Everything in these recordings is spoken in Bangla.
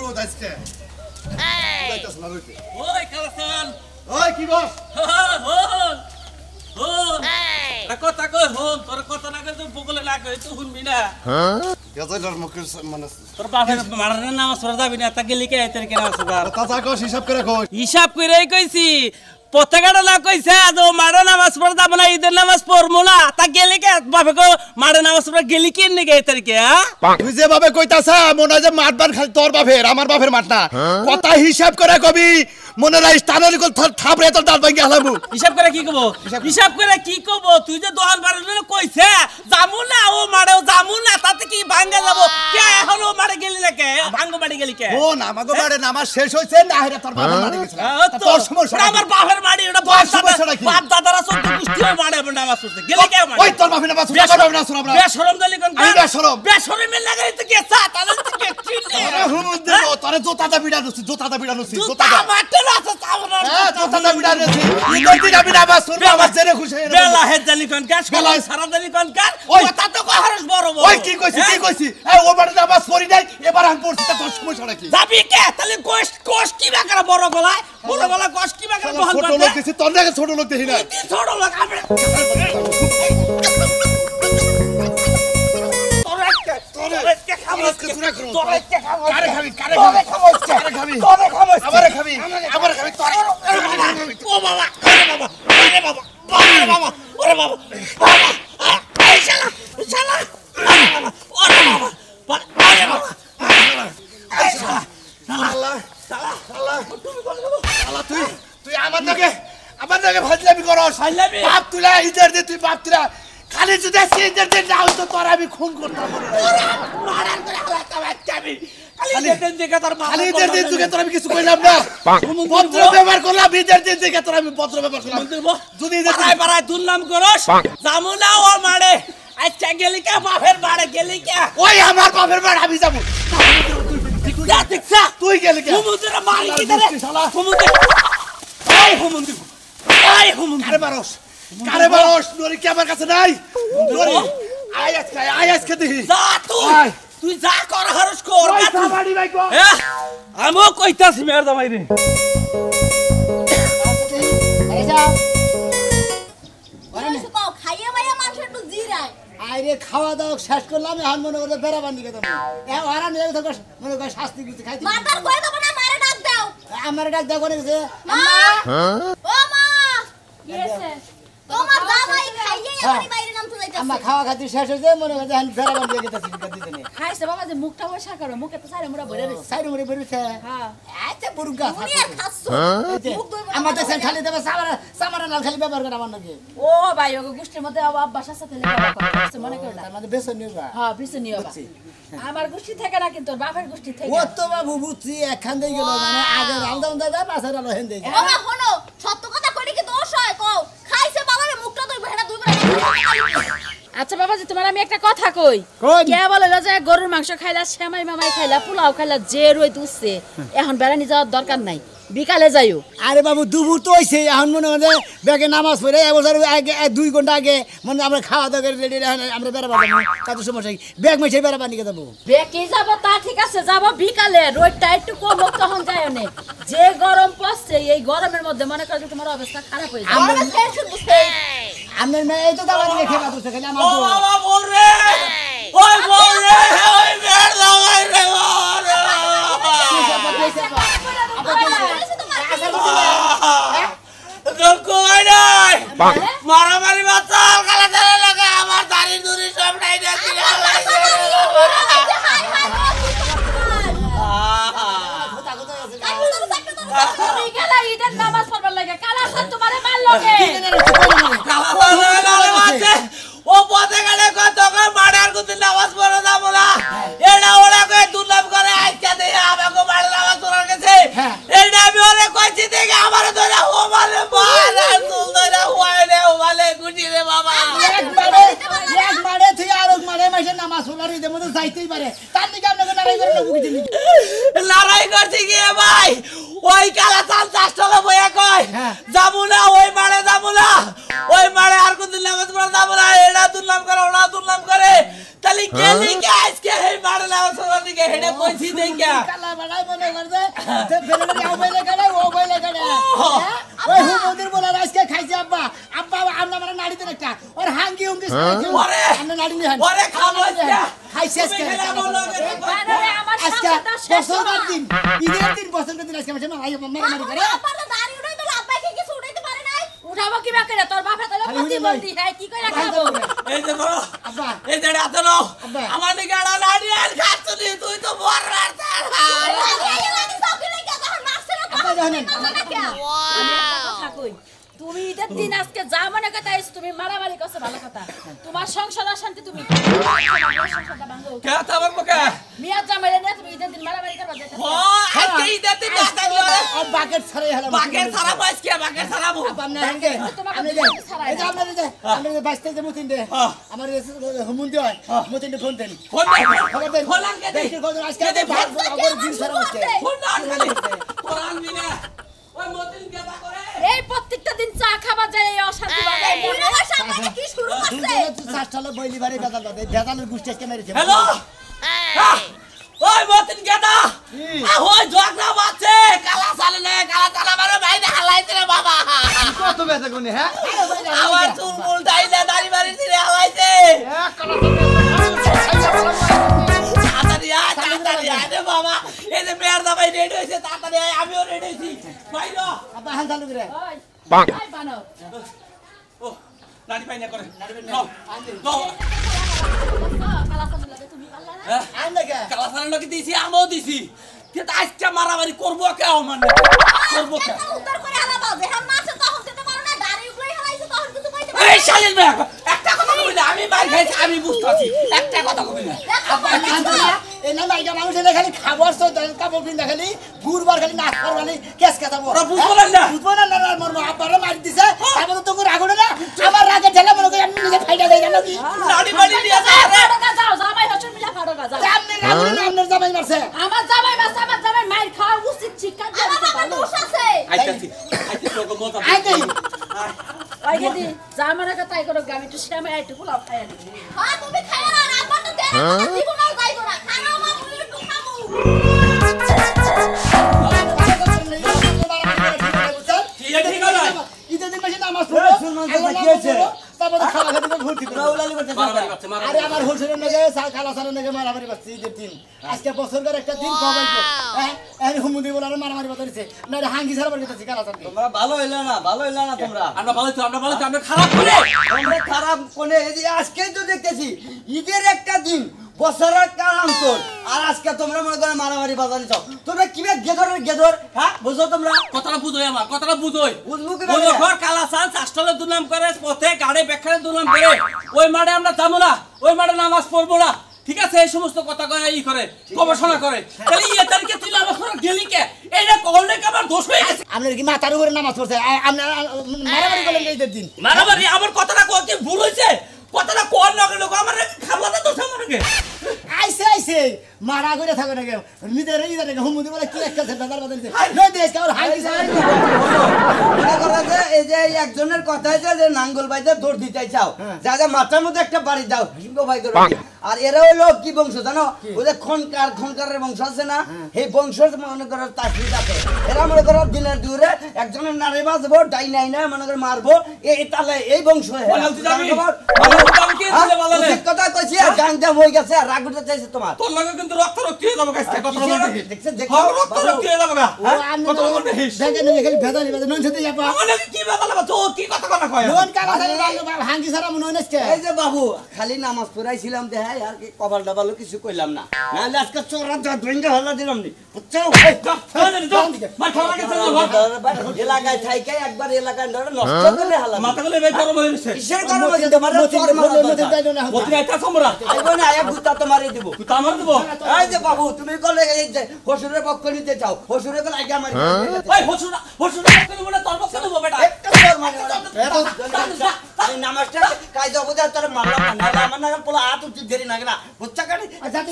রোদ আজকে যাইতাছ না রইতে ওই কালাসান ওই কি গো হন কথা কই হন তোর কথা না কই তো বগলে না কই তো শুনবি না গজাইলার মুখের মানে তোর বাপের মারার নাম সর যাবি না তা গেলি কে আইতের কেন আসবার তাজা কস হিসাব করে কই হিসাব কইরাই কইছি পতাকাটা না কইছে আজ ও মারা নামাজ পড়তা বনা ঈদের নামাজ পড়মু না তা গেলি কে বাপে কো মারা নামাজ পড়া গেলি কি নে গে আইতের কে তুই যে ভাবে কইতাছা মনে হয় যে মাঠবার খালি তোর বাপের আমার বাপের মাঠ না কথা হিসাব করে কবি মনে রাই স্থানের কল থাপড়ে তোর দাঁত ভাঙি হালামু হিসাব করে কি কব হিসাব করে কি কব তুই যে দোয়াল বাড়লে কইছে জামু না ও মারেও জামু না তাতে কি ভাঙা যাব কে এখন ও মারে গেলি না কে ভাঙ্গ বাড়ি গেলি কে ও নামাগো বাড়ে নামাজ শেষ হইছে না হেরে তোর বাপের মাঠে গেছিল তোর সমস্যা আমার বাপের বাড়ি ওটা বাপ দাদারা সব কুষ্টিও মারে নামাজ পড়তে গেলি কে মারে ওই তোর বাপের নামাজ পড়তে পারবে না শোনা বেশরম দলি কোন আমি বেশরম বেশরম এর লাগা তো কে সা তাহলে তো কে চিনে আরে হুমুদ দেব তোরে জোতাটা বিড়া নছি জোতাটা জোতাটা মারতে আছে তাওরা জোতাটা বিড়া নছি ঈদের দিন আমি নামাজ পড়ব আমার জেনে খুশি হয়ে বেলা হে দলি কোন কাজ বেলা সারা দলি কোন কাজ কথা তো কহারস বড় বড় ওই কি কইছি এই ও বাড়ি নামাজ পড়ি নাই এবার আমি পড়ছি তা তোর সমস্যা নাকি যাবি কে তাহলে কোষ কি বাকারা বড় গলায় কোষ কি বাকারা বহন ছোট লোক দিছি তোর নাকি ছোট লোক দেখি না ছোট লোক আমি তুই আমার নাকি ফাজলামি করস বাপ তুলা ঈদের দিন তুই বাপ তুলা খালি যদি ঈদের দিন না হইতো তোর আমি খুন করতাম খালি ঈদের দিন তোকে তোর আমি কিছু কইলাম না পত্র ব্যবহার করলাম ঈদের দিন থেকে তোর আমি পত্র ব্যবহার করলাম যদি ঈদের দিন পাড়ায় দুর্নাম করস যামু না ও মারে আচ্ছা গেলি কে বাপের বাড়ি গেলি কে ওই আমার বাপের বাড়ি আমি যাবো তুই গেলি কে হুমুদের মারি কি ধরে হুমুদের এই হুমুদের এই হুমুদের কারে মারস নরি কি আমার কাছে নাই নরি আয় আজকে দেখি যা তুই যা কর হরস কর ওই সাবাড়ি ভাই কো আমিও কইতাছি মেয়ের জামাই রে আরে যাও ওরে সুকাও খাইয়ে মাইয়া মানুষ একটু জিরায় আইরে খাওয়া দাওয়া শেষ করলাম এখন মনে করে বেড়া বান্ধি কে দেবো ওরা নিয়ে মনে করে শাস্তি দিতে খাইতে মাতার কই দেব না মারে ডাক দাও আমার ডাক দাও করে গেছে মা ও মা কি হইছে তোমার জামাই খাইয়ে এখনি বাইরে নাম তুলাইতাছে আম্মা খাওয়া খাতি শেষ হইছে মনে করে এখন বেড়া বান্ধি গেছে দিতে নেই খাইছে বাবা যে মুখটা বসা করো মুখে তো সাইরে মুড়া ভরে রইছে সাইড মরে বেরিয়েছে হ্যাঁ আচ্ছা বুরুগা উনি আর খাচ্ছো মুখ ধুই আমার তো খালি দেবে সামারা লাল খালি ব্যবহার করে আমার নাকি ও ভাই ওগো গোষ্ঠীর মধ্যে অভ্যাস আছে তাহলে ব্যবহার করছে মনে করো না আমাদের বেসন নিবা হ্যাঁ বিছনি বাবা আমার গোষ্ঠী থেকে না কিন্তু বাপের গোষ্ঠী থেকে ও তো বাবু বুঝছি একখান দিয়ে গেল মানে আগে রালদা উন্দা দা পাশের আলো হেন দিয়ে বাবা শোনো সত্য কথা কইলে কি দোষ হয় কও খাইছে বাবারে মুখটা ধুইবে হেডা ধুইবে আচ্ছা বাবাজি তোমার আমি একটা কথা কই কে বলে যে গরুর মাংস খাইলা সেমাই মামাই খাইলা পোলাও খাইলা যে রই দুসছে এখন বেড়ানি যাওয়ার দরকার নাই বিকালে যাইও আরে বাবু দুপুর তো হইছে এখন মনে হয় ব্যাগে নামাজ পড়ে এবছর আগে 2 ঘন্টা আগে মানে আমরা খাওয়া দাওয়া করে রেডি আমরা বেড়াবো কত সমস্যা ব্যাগ মেছে বেড়াবা নিকে যাবো বেকে যাব তা ঠিক আছে যাব বিকালে রোদটা একটু কম তখন যায় না যে গরম পড়ছে এই গরমের মধ্যে মনে করো তোমার অবস্থা খারাপ হয়ে যাবে আমরা টেনশন বুঝতে আমরা না এই তো দাওয়া নিয়ে খেবা তো খালি আমার ও বাবা বল রে ওই বল রে ওই মেয়ের জামাই রে মারামারি বাচ্চাল কালা চালা লাগা আমার দাড়ি দুরি সব নাই দেখি বিকালে ঈদের নামাজ পড়বার লাগে কালা সাত তোমারে মারলো কে ও পথে গেলে কত মারার কুতি নামাজ পড়ে যাব না এটা ওরা কই দুর্লভ করে আজকে দিয়ে আমাকে মার নামাজ পড়ার গেছে এইটা আমি ওরে কইছি দেখে আমারে ধরে ও বলে মারা তুল ধরে হইলে ও বলে গুটি রে বাবা এক মারে তুই আর এক মারে মাসে নামাজ পড়ার ঈদের মধ্যে যাইতেই পারে তার দিকে আপনাকে লড়াই করে না বুঝিনি লড়াই করছি কি ভাই ওই কালা চাল চাষটা বইয়া কয় যাবো না ওই মারে যাবো না ওই মারে আর কোনদিন নামাজ পড়া যাবো না এটা দুর্নাম করে ওরা দুর্নাম করে তাহলে গেলি কে আজকে এই মারে নামাজ পড়া দিকে হেডে কইছি দেইকা কালা বাড়াই মনে করছে যে ফেলে আও বইলে কাটে ও বইলে কাটে ওই হুমুদির বলে আজকে খাইছে আব্বা আব্বা আমরা মানে নাড়িতে একটা ওর হাঙ্গি হুঙ্গি ওরে আমরা নাড়ি নিহান ওরে খাবো আজকে খাইছে আজকে আমার আজকে সংসারটা শেষ বছর হলো। দিন ঈদের দিন বছর দিন আজকে মারামারি করে আব্বা তো দাড়ি উঠাইতো না, আব্বাকে কিছু উঠাইতে পারে নাই। উঠাবো কি বা করে? তোর বাপে তাহলে আরে প্রতিবন্ধী, হ্যাঁ, কি করে খাবো? এই যে বড় আব্বা এই যে এত নাও আব্বা। আমার দিকে আড়া নাড়িয়াল খাচ্ছি তুই তো বড় রাস্তা আব্বা জানেন আমি একটা কথা কই, তুমি ঈদের দিন আজকে যা মনে কথা আইছো, তুমি মারামারি করছো ভালো কথা। তোমার সংসার অশান্তি তুমি সংসারটা ভাঙো। কে তাবার মুখে মিয়া জামাইরে নিয়ে তুমি ঈদের দিন মারামারি করবা যেতে। ও আজকে ঈদের দিন না থাকলো আর বাকেট ছাড়াই হলো বাকের সারা পাইছ কে বাকের সারা বউ আপনি হাঙ্গে আপনি যে এই যে আপনার যে আপনি যে বাইসতে যে মুতিন দে আমার হুমুন্দি হয় মুতিন ফোন দেন ফোন খবর দেন ফোন আনকে দে দেখি কত আজকে ভাত আগর দিন সারা হচ্ছে ফোন আনকে কোরআন বিনা ওই মতিন কেবা করে এই প্রত্যেকটা দিন চা খাবার যায় এই অশান্তি বাজায়। বুড়ো বয়সে আমাকে কি শুরু করছে? চারটালে বইলি বাড়ি বেদাল দাদা বেদালের গুষ্টি আজকে মেরেছে হ্যালো ওই মতিন কেদা ওই জগনা বাচ্চে কালা সালে কালা চালা মারে বাইরে হালাইছে রে বাবা কত বেচা কোনি হ্যাঁ আমার চুল মুল ডাইলে দাড়ি মারি ছিড়ে হালাইছে তাড়াতাড়ি আয় রে বাবা এই যে মেয়ার দাবাই রেডি হইছে তাড়াতাড়ি আয় আমিও রেডি হইছি বাইরো আপা হান চালু করে ওই ওই বানর ও নাড়ি পাই না করে নাও নাও কালা সামনে লাগে তুমি পারলা না? আন দেখে কালা সালের লোকে দিছি আমিও দিছি কিন্তু আজকে মারামারি করবো কে মানে করবো কে একটা উত্তর করে আলাদা যেখান মাছে তখন দিতে পারো না, দাড়ি উগলাই হালাইছে তখন কিছু কইতে পারো এই শালিল ভাই একটা কথা কবি না আমি মার খাইছি আমি বুঝতাছি একটা কথা কবি না এই না মাইকা মানুষ এনে খালি খাবার তো কাপড় পিন্দা খালি গুরবার খালি নাচ কর খালি কেস কাটাবো ওরা বুঝবো না বুঝবো না না মোর আব্বারে মার দিছে তারপর তো তোর রাগড়ে না আমার রাগে ঠেলা মনে করে আমি নিজে ফাইটা দেই জানো কি নাড়ি বাড়ি দিয়ে যা রে ফাড়োগা যাও, জামাই হচ্ছে মিলা ফাড়োগা যাও। আপনি রাগড়ে না আপনার জামাই মারছে আমার জামাই মাছ, আমার জামাই মাইর খাওয়া উচিত, শিক্ষা দিয়ে দিতে ভালো। আইতাছি আইতাছি তোকে মজা আই দেই ওই গেদি যা মনে কথা তাই করো, আমি একটু শ্যামে একটু পোলাও খাইয়া দিই। হ্যাঁ তুমি খাইয়া না রাখবা তো দে জীবনও যাইবো না খানাও মা মুই একটু খাবো ঠিক আছে ঈদের দিন মাসে নামাজ পড়ো তারপর খাওয়া খাবি তো ভর্তি মারামারি করছে আরে আমার হোসেনের নাকি খালা সালের নাকি মারামারি করছে ঈদের দিন আজকে বছরকার একটা দিন কবে হ্যাঁ এই হুমুদি বলে মারামারি করতেছে না হাঙ্গি ছাড়া বাড়ি করতেছে খালা সালকে তোমরা ভালো হইলে না তোমরা আমরা ভালো তো আমরা খারাপ করে তোমরা খারাপ কোনে এই যে আজকেই তো দেখতেছি ঈদের একটা দিন বছরের কাল অন্তর আর আজকে তোমরা মনে করো মারামারি বাজারে যাও তোমরা কিভাবে গেদর হ্যাঁ বুঝো তোমরা কথাটা বুঝোই আমার কথাটা বুঝোই বুঝবো কি বলো ঘর কালা সাল চাষতলে দুর্নাম করে পথে গাড়ি বেখারে দুর্নাম করে ওই মাঠে আমরা যাবো না ওই মাঠে নামাজ পড়বো না ঠিক আছে এই সমস্ত কথা কয় ই করে গবেষণা করে তাহলে ইয়ে তারিখে তুই নামাজ পড়া গেলি কে এইটা করলে কি আমার দোষ হয়ে গেছে আপনার কি মাথার উপরে নামাজ পড়ছে আপনার মারামারি করলেন ঈদের দিন মারামারি আমার কথাটা কো কি ভুল হয়েছে কথাটা কোন লাগে লোক আমার খাওয়াতে দোষ আমার নাকি আইছে মারা করে থাকে নাকি নিজের ঈদের নাকি হুমুদি বলে কি একটা বেদার বাদল নয় দেশ কার হাঙ্গি ছাড়া মনে করো যে এই যে এই একজনের কথা আছে যে নাঙ্গল বাইতে দৌড় দিতে চাও যা যা মাথার মধ্যে একটা বাড়ি দাও হিঙ্গো ভাই করে আর এরা হইলো কি বংশ জানো ওই যে খনকারের বংশ আছে না এই বংশের মনে করো তাসবিদ আছে এরা মনে করো দিনের দূরে একজনের নারী বাজবো ডাই নাই না মনে করে মারবো এই তালে এই বংশ কথা কইছি গাংটা হয়ে গেছে আর রাগ উঠে চাইছে তোমার তোর লাগে কিন্তু রক্ত রক্ত হয়ে যাবে গাছটা কথা বলতে দেখছেন রক্ত রক্ত হয়ে যাবে গা কথা বলতে দেখেন খালি বেদালি বেদাল নন সাথে যাবা আমার কি বাবা তো কি কথা কথা কয় লোন কালা ছাড়া হাঙ্গি ছাড়া মনে হয় না এই যে বাবু খালি নামাজ পড়াইছিলাম দে হ্যাঁ আর কি কপাল ডাবালো কিছু কইলাম না নাহলে আজকে চোরা যা ধরে হলা দিলাম নি বুঝছো এলাকায় থাইকে একবার এলাকায় নষ্ট করে হালা মাথা গলে বের করো বলেছে কিসের কারণে বলতে তোমার চোর মারা মতি আইতা তোমরা আইবো না আয়া গুতা তোমারে দিব তুই তো আমার দেব এই যে বাবু তুমি কলে এই যে হসুরের পক্ষ নিতে চাও হসুরের কলে আগে আমার ওই হসুরা পক্ষ নেব না তোর পক্ষ নেব বেটা একটা চোর মানে এই নামাজটা কায়দা বুঝা তোর মারলাম না আমার না পোলা হাত উঠতে দেরি না না বুঝছা কানে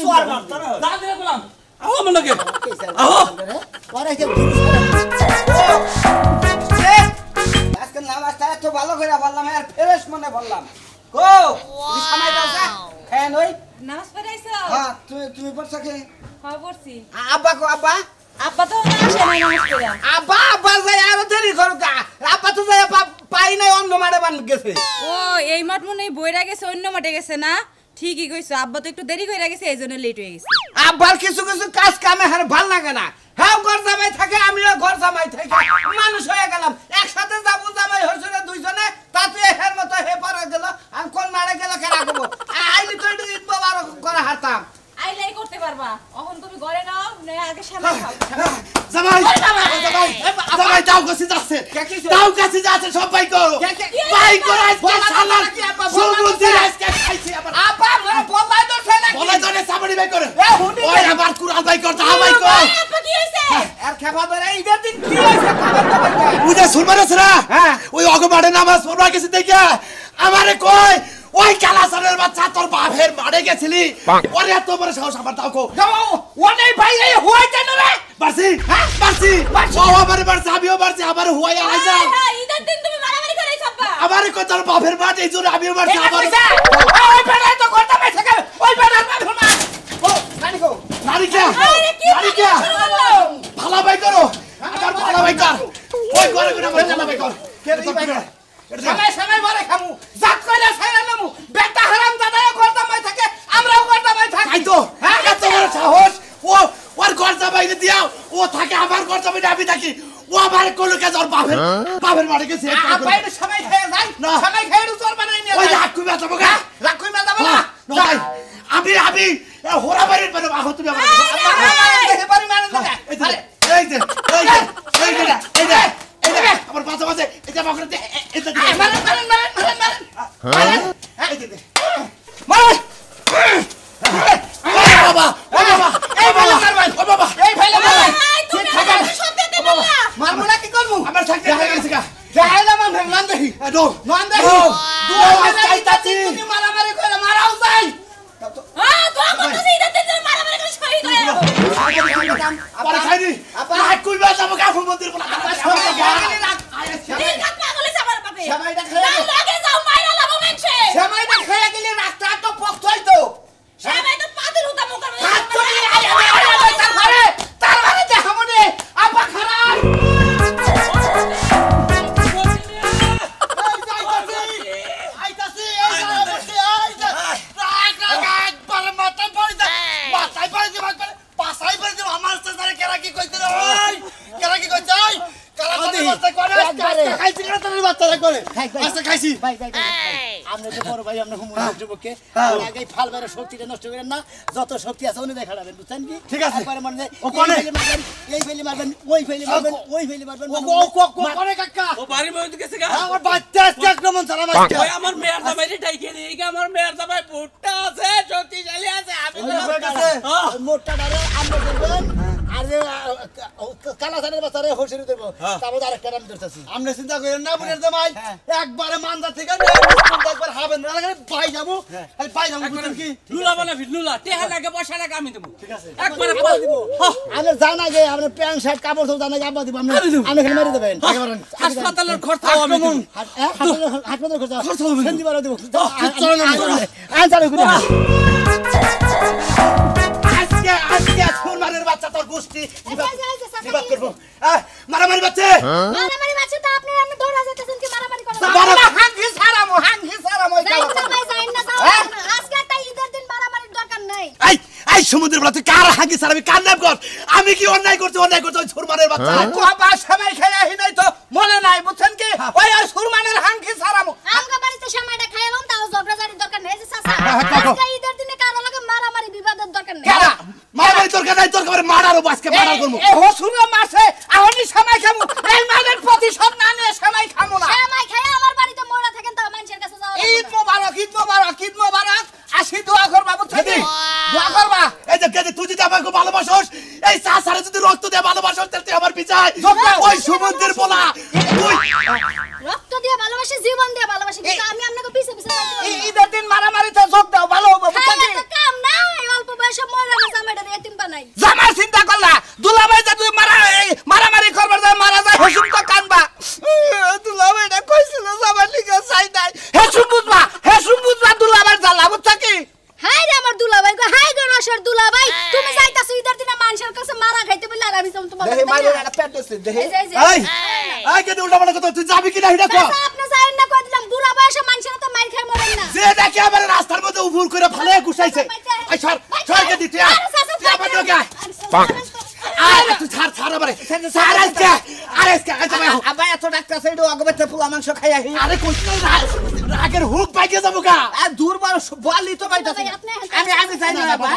চোর মারতো না যা দিলে বললাম আও মনে লাগে আও ওরা যে গেছি আব্বা কো আব্বা আব্বা তো আসে না নমস্কার আব্বা আব্বা যাই আরো দেরি করো কা আব্বা তো যাই পাই নাই অন্য মাঠে বান গেছে ও এই মাঠ মনে হয় বইরা গেছে অন্য মাঠে গেছে না ঠিকই কইছো আব্বা তো একটু দেরি কইরা গেছে এইজন্য লেট হয়ে গেছে আব্বার কিছু কিছু কাজ কামে হার ভাল লাগে না হ্যাঁ ঘর জামাই থাকে আমিও ঘর জামাই থাকি মানুষ হয়ে গেলাম একসাথে যাবো জামাই হইছে দুইজনে তাতে হের মতো হে পারা গেল আর কোন মারে গেল কেনা করবো আইলি তো ঈদ মোবারক করে হারতাম আইলাই করতে পারবা এখন তুমি ঘরে নাও নয় আগে সামনে খাও জামাই জামাই দাও কাছে যাচ্ছে দাও কাছে যাচ্ছে সব বাই করো বাই করো আজকে শালা সুমুদ্রের আজকে খাইছে আবার আব্বা মোর বলাই তো ছেলে বলে ধরে সাবড়ি বাই করে এ হুনি ওই আবার কুড়াল বাই কর দাও বাই কর আব্বা কি হইছে আর খেপা ধরে ঈদের দিন কি হইছে খবর তো ভাই উদে সুরমারে সরা হ্যাঁ ওই অগমাড়ে নামাজ পড়বা গেছে দেখে আমারে কই ওই কালাসানের বাচ্চা তোর বাপের মারে গেছিলি ওরে এত বড় সাহস আমার দাও কো যাও ওনে ভাই এই হইছে না রে বাসি বাসি ও আমারে বাসি আমিও বাসি আমারে হুয়াই আই যা ঈদের দিন তুমি মারামারি করাইছ আব্বা আমারে কো তোর বাপের মাঠে এই জন্য আমিও বাসি আমার ওই বেড়া তো করতে পাই থাকে ওই বেড়া বাপ না ও নানি গো নারিকা আরে কি নারিকা ভালো বাই করো আমার ভালো বাই কর ওই করে করে আমার ভালো বাই কর কে দি বাই সময় সময় মারে খামু জাত কইলা ছাইরা নামু বেটা হারাম দাদাও করতে পাই থাকে আমরাও করতে পাই থাকি তাই তো এত বড় সাহস ও ওর খরচা বাইরে দিয়াও ও থাকে আমার খরচা বাইরে আমি থাকি ও আমার কোন কাজ ওর বাপের মারে গেছে বাইরে সময় খেয়ে যাই না। সময় খেয়ে তোর বানাই নিয়ে ওই যাই রাখু বাঁচাবো গা রাখুই না যাবো না নয় আমি হোরা বাড়ির মানে আহ তুমি আমার দেখে পারি মানে না এই যে এই যে এই যে এই যে এই যে এই যে আমার বাঁচা বাঁচে এই যে বকরে এই যে মারেন মারেন মারেন মারেন মারেন এই যে মারেন ও বাবা এই ভালো মারবেন ও বাবা এই ভালো মারবেন তুমি আমার সত্যি দেব না মারবো না কি করবো আমার থাকতে হয়ে গেছে গা যাইলা মান নাম দেখি নো নাম দেখি তুমি মারামারি করে মারাও যাই তো করতেছি ঈদের দিন তুমি মারামারি করে শহীদ হয়ে যাও আরে খাইনি রাখ কই বাঁচাবো গা মন্দির বলা দিন রাত পাগল হইছে আমার বাপে সময়টা খেয়ে যাও লাগে যাও মাইরা লাভ মেনছে সময়টা খেয়ে গেলে রাস্তা তো পক্ষ হইতো সবাই তো পাদের উতা মুখ করে হাত চলে তার মানে দেখা মনে আপা খারাপ যত শক্তি আছে উনি দেখাবেন বুঝছেন কি ঠিক আছে। একবারে মনে হয় ও কোনে? এই ফেলি মারবেন ওই ফেলি মারবেন ওই ফেলি মারবেন করে কাকা ও বাড়ি মধ্যে গেছে গা আমার বাচ্চা আজকে আক্রমণ চালাম আজকে ওই আমার মেয়ের জামাইরে ডাইকে নিয়ে গিয়ে আমার মেয়ের জামাই ভুট্টা আছে শক্তিশালী আছে আমি মোটটা ধরে আমরা করবেন আর যে কালাসানের বাচ্চারে হোসেরি দেবো তারপর আরেকটা নাম ধরতেছি আপনি চিন্তা করেন না বোনের জামাই একবারে মানদা থেকে একবার হাবেন না পাই যাবো পাই যাবো বুঝছেন কি লুলা বলে লুলা টেহা লাগে পয়সা লাগে আমি দেবো ঠিক আছে একবারে দিব আমরা জানা গে আমরা প্যান্ট শার্ট কাপড় সব জানা গে আব্বা দিব আমরা আমরা খেলে মেরে দেবেন হাসপাতালের খরচা আমি দেবো হাসপাতাল খরচ সেন্দি বাড়া দিব চলো আন চালু করে আজকে সুরমানের বাচ্চা তোর গোষ্ঠী বিবাদ করবো মারামারি বাচ্চা মারামারি মারছে তো আপনি আমি দৌড়া যেতেছেন কি মারামারি করেন হাঙ্গি সারামো যাই না ভাই যাই না যাও না আজকে একটা ঈদের দিন মারামারির দরকার নাই এই সমুদ্রের বলা তুই কার হাঁকি স্যার আমি কার নাম কর আমি কি অন্যায় করছি ওই সুরমানের বাচ্চা কোপা সময় খেয়ে আহি নাই তো মনে নাই বুঝছেন কি ওই সুরমানের হাঙ্গি সারামো আমগা বাড়িতে সময়টা খাইলাম তাও ঝগড়াঝাড়ির দরকার নেই যে চাচা কাকু। আজকে ঈদের দিনে কারো লাগে মারামারি বিবাদের দরকার নেই কেডা মারামারি দরকার নাই তোর খাবার মারারও বাসকে মারার করবো এই হসুরা মারছে আহনি সময় খামু এই মানের প্রতিশোধ না নিয়ে সময় খামু না সময় খাই আমার বাড়িতে মোড়া থাকেন তাও মানুষের কাছে যাওয়া ঈদ মোবারক ঈদ মোবারক ঈদ মোবারক আসি দোয়া করবা বুঝছেন কি দোয়া করবা এই যে কেজি তুই যদি আমাকে ভালোবাসোস এই সাসারে যদি রক্ত দিয়ে ভালোবাসোস তাহলে তুই আমার পিছায় ওই সমুদ্রের বলা তুই রক্ত দিয়ে ভালোবাসি জীবন দিয়ে ভালোবাসি কিন্তু আমি আপনাকে পিছে পিছে যাইতে পারি না। ঈদের দিন মারামারিতে যোগ দাও ভালো হবে বুঝছেন খাইলে কি তো কাম না এই অল্প বয়সে মরা না জামাইটা দিয়ে এতিম বানাই জামার চিন্তা করলা দুলাভাই যা তুই মারামারি করবার যায় মারা যায় হেসুম তো কানবা দুলাভাইটা কইছিল জামার লিগে চাই নাই হেসুম বুঝবা দুলাভাই জ্বালা বুঝছ কি হাই রে আমার দুলাভাই গো হাই গো রসের দুলাভাই তুমি যাইতাছো ঈদের দিনে মানুষের হইছে তোমার দেখি মাইরে একটা পেট দিছে দেখি এই কেন উল্টা পাল্টা কথা তুই যাবি কি না এটা কো আপনি যাইন না কই দিলাম বুড়া বয়সে মানুষের তো মাইর খাই মরেন না যে দেখে আবার রাস্তার মধ্যে উফুর করে ফালে কুছাইছে এই সর কে দিতে আবার ঢোকা আরে তুই ছাড় আরে আজকে আবার এত ডাক্তার সাইডে আগবেতে পোলা মাংস খাই আহি আরে কই রাগের হুক পাইকে যাবো কা আর দূর বলি তো বাইতাছে আমি যাই না বাবা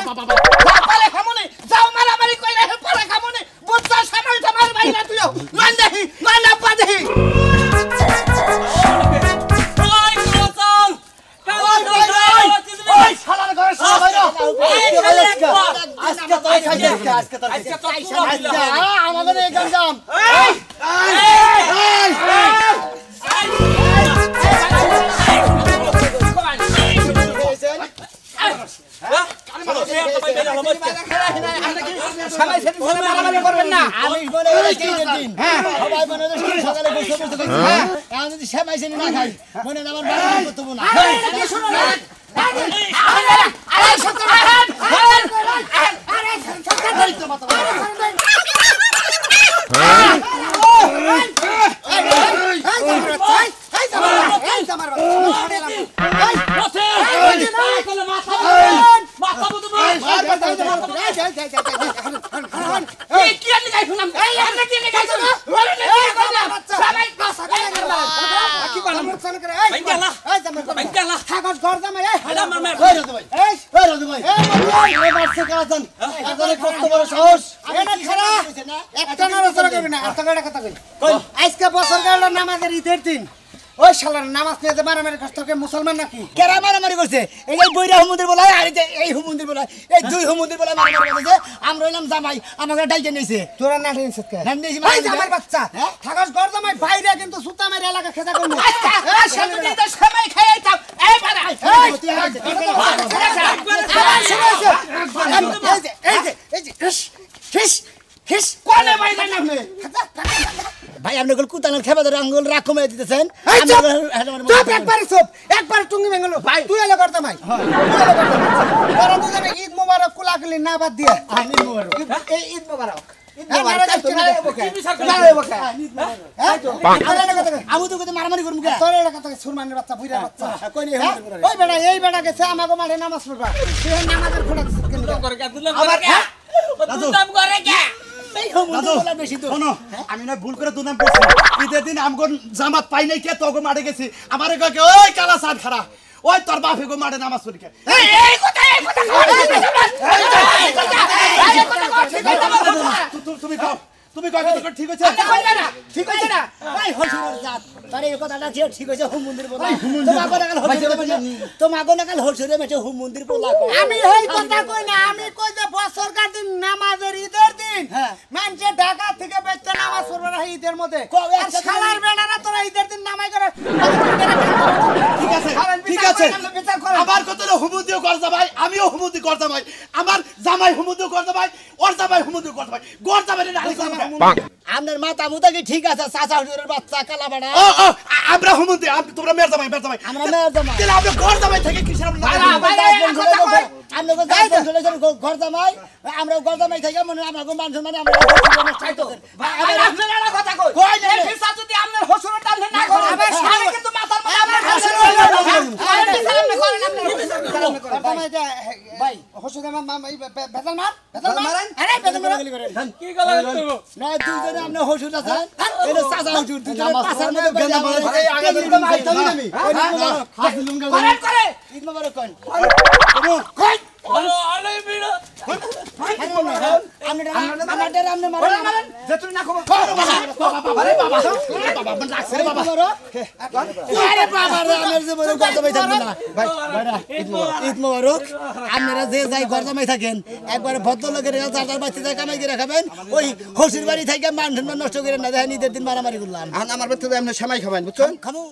পালে খামনে যাও মারামারি কইরা হে পালে খামনে বুঝছা সামনে তোমার বাইনা তুইও মান দেখি মান আপা দেখি ওই শালার ঘরে শালা বাইরো আজকে তো আমাদের এই গঞ্জাম করবেন না আমি বলে দিন সবাই মনে সকালে বসে বসে এখন যদি সেমাই সেনি না খাই মনে আমার বাড়ি করতে না আজকে বছর গেল নামাজের ঈদের দিন ওই শালার নামাজ নিয়ে মারামারি করতে মুসলমান নাকি কেরা মারামারি করছে এই যে বৈরা হুমুন্দির বলায় আর এই হুমুন্দির বলায় এই দুই হুমুন্দির বলায় মারামারি করছে আমরা হইলাম জামাই আমাকে ডাইকে নিয়েছে তোরা না নিয়েছিস কে নাম দিয়েছি ভাই জামাই বাচ্চা থাকাস ঘর জামাই বাইরে কিন্তু সুতা মারি এলাকা খেজা করব এই শালার তো সময় খাইই থাক এই বাড়া এই কোনে বাইরে নামে ভাই আপনি কুতানোর খেবা ধরে আঙ্গুল রাখ কমে দিতেছেন চুপ একবার টুঙ্গি ভেঙলো ভাই তুই এলো করতে ভাই কারণ তুই জানে ঈদ মোবারক কুলাকুলি না বাদ দিয়ে এই ঈদ মোবারক আমি তো মারামারি করবো তোর এলাকা থেকে সুরমানের বাচ্চা বুইরা বাচ্চা ওই বেড়া এই বেড়া গেছে আমাকে মাঠে নামাজ পড়বা সে নামাজের ফোটা আমি না ভুল করে দুনাম করছি ঈদের দিন আমগো জামাত পাই নাই কে তোকে মাঠে গেছি আমারে কয় ওই কালা সাদ খারা ওই তোর বাপে গো মাঠে নামাজ পড়ি কে এই কথা তুমি কয় কথা ঠিক আছে ঠিক আছে না ভাই হলসুরের জাত তারে এই কথাটা ঠিক আছে হুম মন্দির বলা তোমাগো নাকাল হলসুরে মেছে হুম মন্দির বলা আমি এই কথা কই না আমি কই যে বছরকার দিন নামাজের ঈদের দিন মানুষে ঢাকা থেকে বেচতে নামাজ পড়বে না ঈদের মধ্যে আর শালার বেড়ারা তোরা ঈদের দিন নামাজ করে ঠিক আছে আমার কত হুমুদিও করতে ভাই আমিও হুমুদি করতে ভাই আমার জামাই হুমুদিও করতে ভাই ওর জামাই হুমুদিও করতে ভাই গোর জামাই নালি করতে আপনার মাথা মুতা কি ঠিক আছে চাচা হুজুরের বাচ্চা কালা বাড়া আমরা হুমুদি তোমরা মেয়ের জামাই আমরা মেয়ের জামাই তাহলে আমরা গোর জামাই থেকে কিসের আমরা ঘর জামাই আমরা ঘর জামাই থেকে মনে আমরা মান সম্মান আমরা আপনারা কথা কই কই না ফিসা যদি আপনার হসুর টান না করে আবার সারা কিন্তু মাথার মধ্যে আপনার হসুর ভাই হসুর বেজাল মারেন আরে বেজাল মারেন কি গলা না দুইজনে আপনি হসুর আছেন এটা চাচা হুজুর দুইজনে পাশার মধ্যে এই আগে দিন মাইতাম আমি হাত লুঙ্গা করে ঈদ মোবারক কোন কই আলে বিড়া আমনে মারেন যে তুই না খবর আরে বাবা রাখছে রে বাবা আরে বাবা রে আমার যে বড় গর্দমাই থাকবে না ভাই ভাইরা ঈদ মোবারক আপনারা যে যাই গর্দমাই থাকেন একবার ভদ্রলোকের চাচার বাচ্চা যায় কামাই করে খাবেন ওই হসির বাড়ি থেকে মান নষ্ট করে না দেখেন ঈদের দিন মারামারি করলাম আমার বাচ্চা আমরা সেমাই খাবেন বুঝছেন খামু